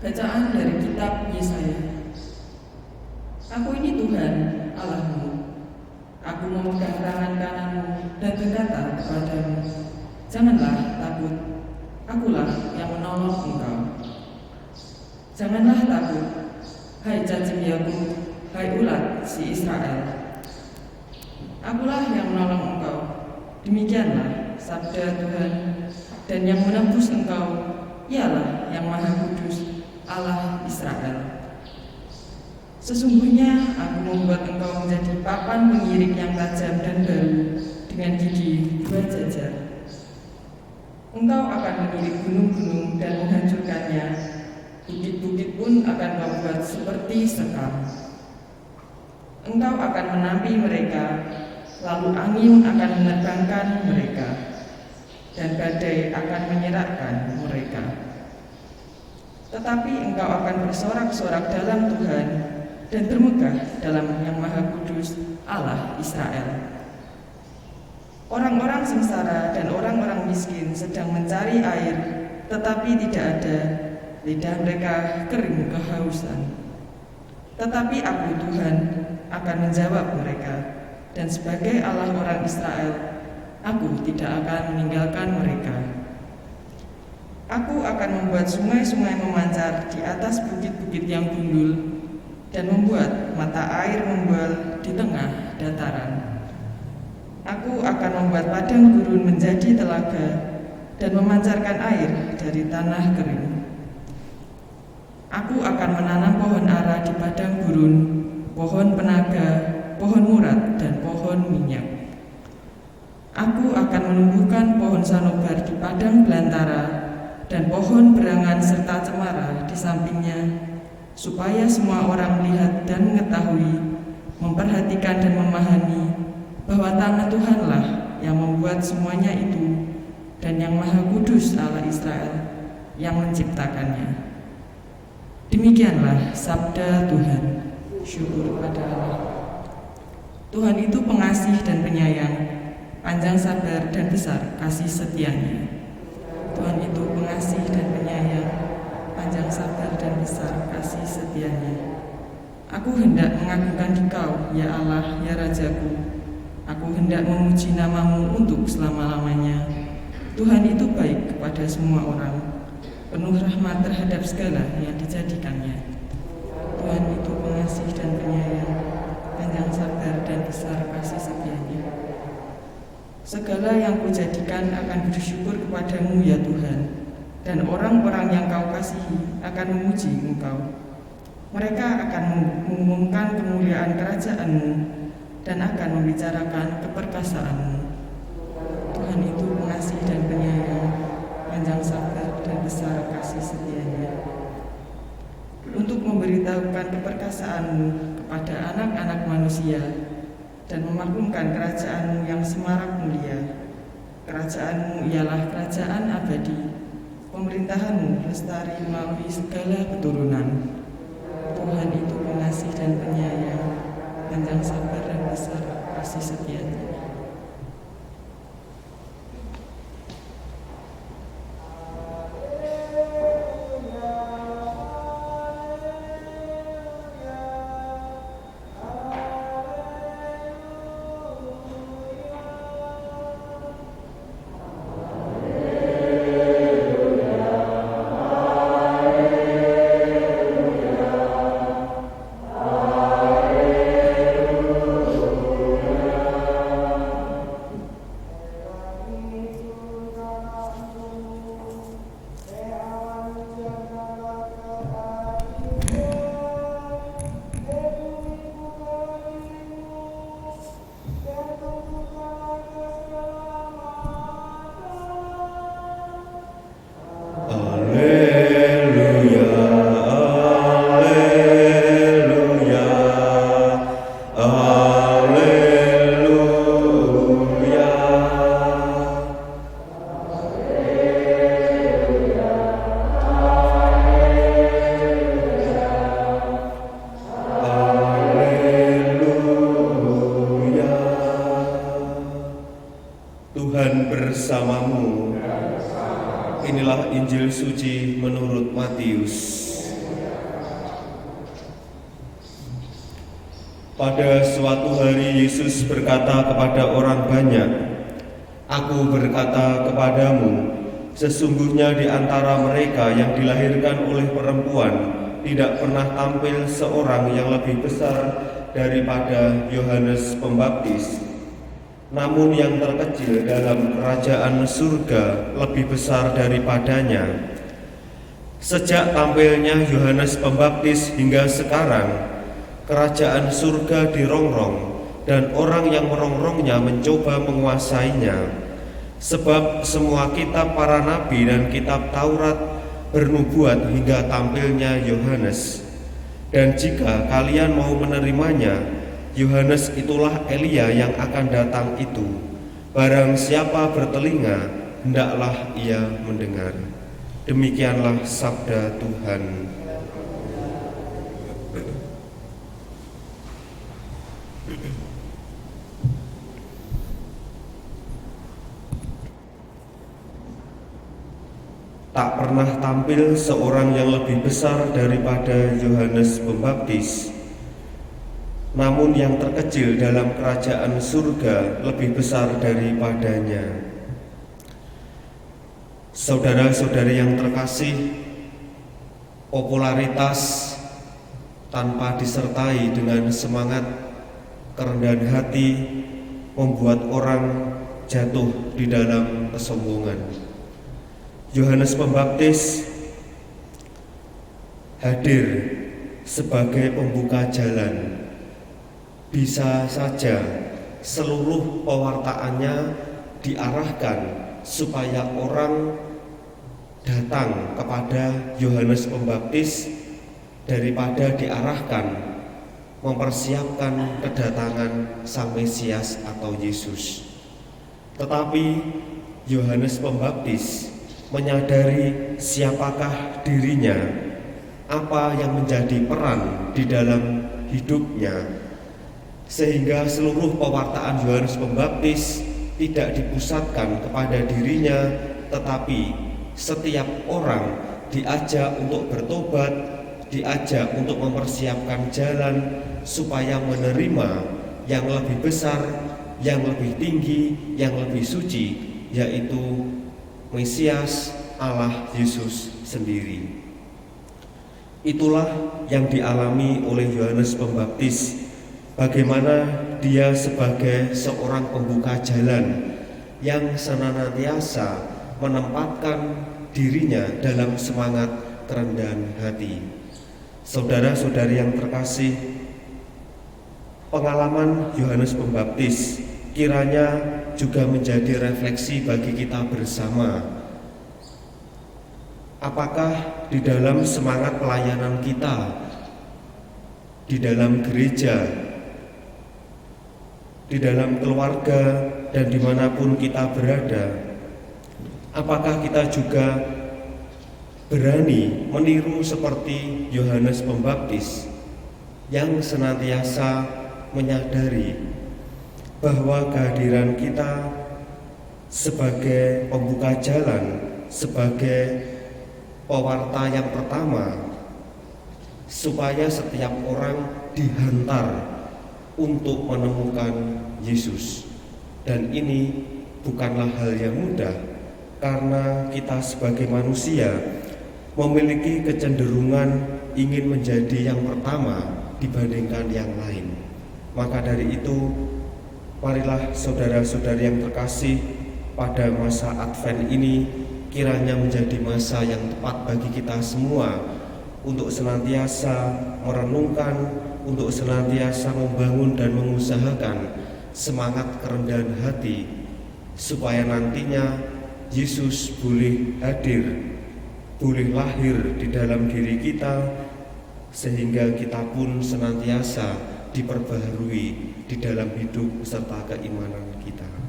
Bacaan dari kitab Yesaya. Aku ini Tuhan, Allahmu. Aku memegang tangan kananmu dan berkata kepadamu, janganlah takut, akulah yang menolong engkau. Janganlah takut, hai cacing Yakub, hai ulat si Israel. Akulah yang menolong engkau, demikianlah sabda Tuhan, dan yang menebus engkau ialah yang Maha Kudus, Allah Israel. Sesungguhnya aku membuat engkau menjadi papan pengirik yang tajam dan baru dengan gigi 2 jajar. Engkau akan mengirik gunung-gunung dan menghancurkannya, bukit-bukit pun akan kau buat seperti sekam. Engkau akan menampi mereka, lalu angin akan menerbangkan mereka, dan badai akan menyerahkan mereka. Tetapi engkau akan bersorak-sorak dalam Tuhan dan bermegah dalam Yang Maha Kudus, Allah Israel. Orang-orang sengsara dan orang-orang miskin sedang mencari air, tetapi tidak ada. Lidah mereka kering kehausan. Tetapi aku Tuhan akan menjawab mereka, dan sebagai Allah orang Israel, aku tidak akan meninggalkan mereka. Aku akan membuat sungai-sungai memancar di atas bukit-bukit yang gundul, dan membuat mata air membual di tengah dataran. Aku akan membuat padang gurun menjadi telaga, dan memancarkan air dari tanah kering. Aku akan menanam pohon ara di padang gurun, pohon penaga, pohon murad, dan pohon minyak. Aku akan menumbuhkan pohon sanobar di padang belantara, dan pohon berangan serta cemara di sampingnya, supaya semua orang melihat dan mengetahui, memperhatikan dan memahami bahwa tangan Tuhanlah yang membuat semuanya itu, dan Yang Maha Kudus Allah Israel yang menciptakannya. Demikianlah sabda Tuhan. Syukur pada Allah. Tuhan itu pengasih dan penyayang, panjang sabar dan besar kasih setianya. Tuhan itu pengasih dan penyayang, panjang sabar dan besar kasih setianya. Aku hendak mengagungkan Dikau, ya Allah, ya Rajaku. Aku hendak memuji namamu untuk selama-lamanya. Tuhan itu baik kepada semua orang, penuh rahmat terhadap segala yang dijadikannya. Tuhan itu pengasih dan penyayang, panjang sabar dan besar kasih setianya. Segala yang kujadikan akan bersyukur kepadamu ya Tuhan, dan orang-orang yang kau kasihi akan memuji engkau. Mereka akan mengumumkan kemuliaan kerajaan-Mu dan akan membicarakan keperkasaanmu. Tuhan itu pengasih dan penyayang, panjang sabar dan besar kasih setianya, untuk memberitahukan keperkasaanmu kepada anak-anak manusia dan memaklumkan kerajaan-Mu yang semarak mulia. Kerajaan-Mu ialah kerajaan abadi, pemerintahan-Mu lestari melalui segala keturunan. Tuhan itu pengasih dan penyayang, panjang sabar dan besar kasih setianya. Tuhan bersamamu. Inilah Injil suci menurut Matius. Pada suatu hari Yesus berkata kepada orang banyak, "Aku berkata kepadamu, sesungguhnya di antara mereka yang dilahirkan oleh perempuan tidak pernah tampil seorang yang lebih besar daripada Yohanes Pembaptis. Namun yang terkecil dalam kerajaan surga lebih besar daripadanya. Sejak tampilnya Yohanes Pembaptis hingga sekarang, kerajaan surga dirongrong dan orang yang merongrongnya mencoba menguasainya. Sebab semua kitab para nabi dan kitab Taurat bernubuat hingga tampilnya Yohanes. Dan jika kalian mau menerimanya, Yohanes itulah Elia yang akan datang itu. Barang siapa bertelinga, hendaklah ia mendengar." Demikianlah sabda Tuhan. Tak pernah tampil seorang yang lebih besar daripada Yohanes Pembaptis. Namun yang terkecil dalam kerajaan surga lebih besar daripadanya. Saudara-saudari yang terkasih, popularitas tanpa disertai dengan semangat kerendahan hati membuat orang jatuh di dalam kesombongan. Yohanes Pembaptis hadir sebagai pembuka jalan. Bisa saja seluruh pewartaannya diarahkan supaya orang datang kepada Yohanes Pembaptis daripada diarahkan mempersiapkan kedatangan Sang Mesias atau Yesus. Tetapi Yohanes Pembaptis menyadari siapakah dirinya, apa yang menjadi peran di dalam hidupnya, sehingga seluruh pewartaan Yohanes Pembaptis tidak dipusatkan kepada dirinya, tetapi setiap orang diajak untuk bertobat, diajak untuk mempersiapkan jalan supaya menerima yang lebih besar, yang lebih tinggi, yang lebih suci, yaitu Mesias Allah Yesus sendiri. Itulah yang dialami oleh Yohanes Pembaptis, bagaimana dia sebagai seorang pembuka jalan yang senantiasa menempatkan dirinya dalam semangat kerendahan hati. Saudara-saudari yang terkasih, pengalaman Yohanes Pembaptis kiranya juga menjadi refleksi bagi kita bersama. Apakah di dalam semangat pelayanan kita, di dalam gereja, di dalam keluarga, dan dimanapun kita berada, apakah kita juga berani meniru seperti Yohanes Pembaptis yang senantiasa menyadari bahwa kehadiran kita sebagai pembuka jalan, sebagai pewarta yang pertama, supaya setiap orang dihantar untuk menemukan Yesus. Dan ini bukanlah hal yang mudah, karena kita sebagai manusia memiliki kecenderungan ingin menjadi yang pertama dibandingkan yang lain. Maka dari itu, marilah saudara-saudari yang terkasih, pada masa Advent ini kiranya menjadi masa yang tepat bagi kita semua untuk senantiasa merenungkan, untuk senantiasa membangun dan mengusahakan semangat kerendahan hati, supaya nantinya Yesus boleh hadir, boleh lahir di dalam diri kita, sehingga kita pun senantiasa diperbaharui di dalam hidup serta keimanan kita.